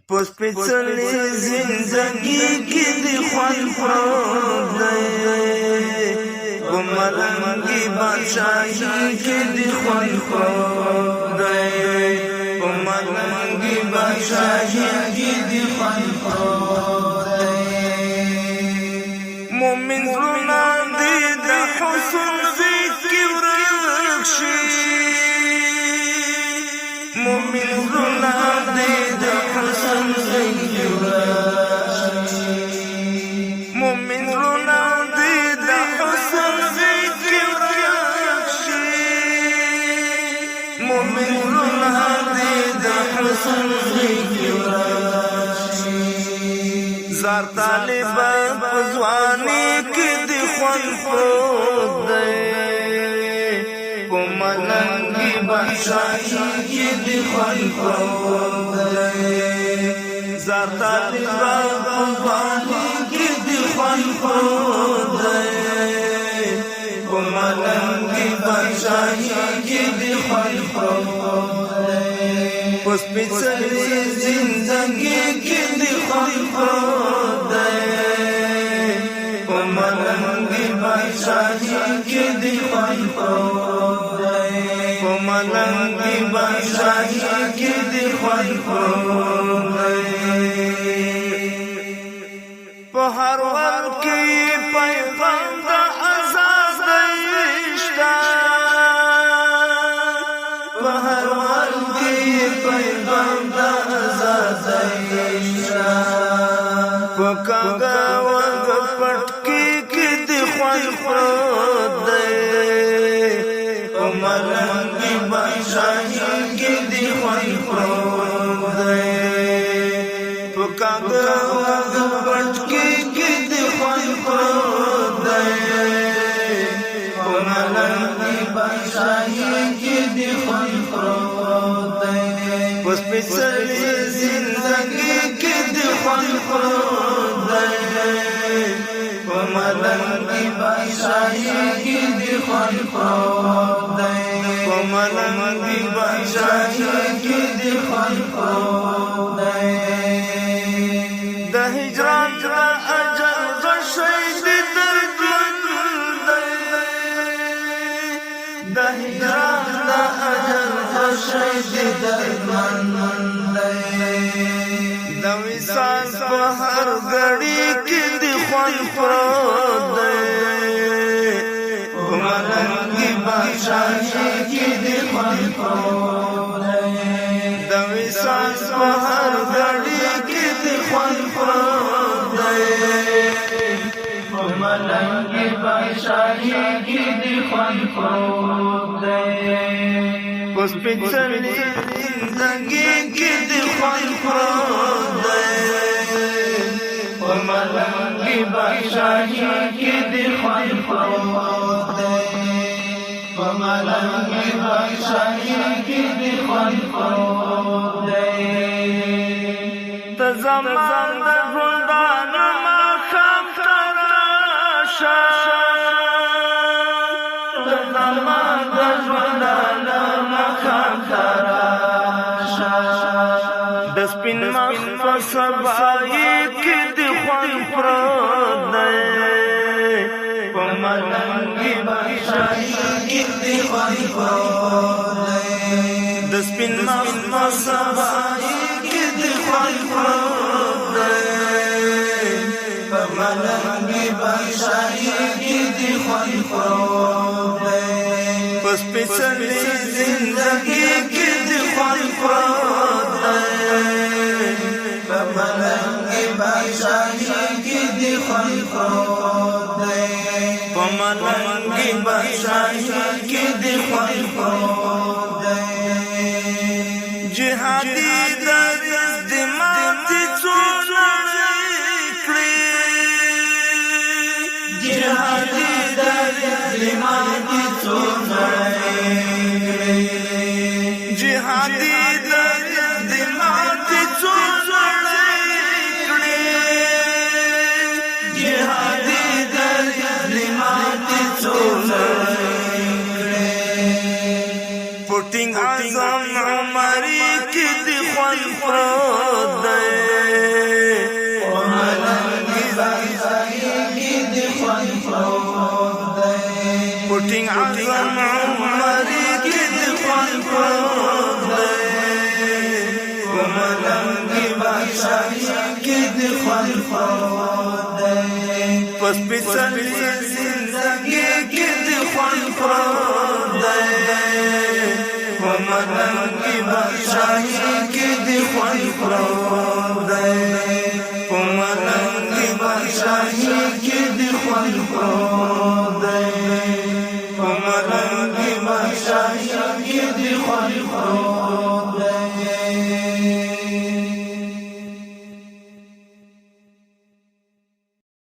پسپیڅلی زندگی کی دی خوان پروت دی په ملنګي بادشاہي کی دی خوان پروت دی په ملنګي بادشاہي کی دی خوان پروت دی مومن زړونه دی د حسن غېږ کې ورک شي مومن زړونه دی د حسن غېږ کې ورک شي مومن زړونه دی د حسن غېږ کې ورک شي مومن زړونه دی د حسن غېږ کې ورک شي زار طالب په ځواني کې دی خوان پروت دی په ملنګي بادشاہي کې دی خوان پروت دی زار طالب په ځواني کې دی خوان پروت دی په ملنګي بادشاہي کې دی خوان پروت دی په سپېڅلې زندګي کې دی خوان پروت دی په ملنګي بادشاہي کې دی خوان پروت دی په ملنګي بادشاہي کې دی خوان پروت دی په هر وخت کې پیغام د آزادۍ شته په هر وخت کې پیغام د آزادۍ شته په کاغذ پټکی کې دی خوان پروت دی په ملنګي بادشاہي کې دی خوان پروت دی په کاغذ پټکی کې دی خوان پروت دی په ملنګي بادشاہي کې دی خوان پروت دی په سپېڅلې زندګي کې دی خوان پروت دی په ملنګي بادشاہي کې دی خوان پروت دی په ملنګي بادشاہي کې دی خوان پروت دی د هجران د اجل غشی دی دردمند دی د هجران د اجل غشی دی دردمند دی د وصال په هر غړي کې دی خوان پروت دی په ملنګي بادشاہي کې دی خوان پروت دی د وصال په هر غړي کې دی خوان پروت دی په ملنګي بادشاہي کې دی خوان پروت دی په سپېڅلې زندګي کې دی خوان پروت دی په ملنګي بادشاہي کې دی خوان پروت دی په ملنګي بادشاہي کې دی خوان پروت دی ته زمان د ژوندانه ماښام ته راشه ته زمان د ژوندانه ماښام ته راشه د سپین مخ په سبایي کې دی خوان پروت دی په ملنګي بادشاہي کې دی خوان پروت دی د سپین مخ په سبایي کې دی خوان پروت دی په ملنګي بادشاہي کې دی خوان پروت دی په سپېڅلې زندګي کې دی خوان پروت دی په ملنګي بادشاہي کې دی خوان پروت دی په ملنګي بادشاہي کې دی خوان پروت دی جهادي د ماتې څو لړۍ کړې جهادي د ماتې څو لړۍ کړې جهادي د ماتې څو لړۍ کړې جهادي د ماتې څو لړۍ بادشاہی کې د خوند پروت دی پس پیڅلې زندګي کې د خوند پروت دی په ملنګي بادشاہي کې د خوند پروت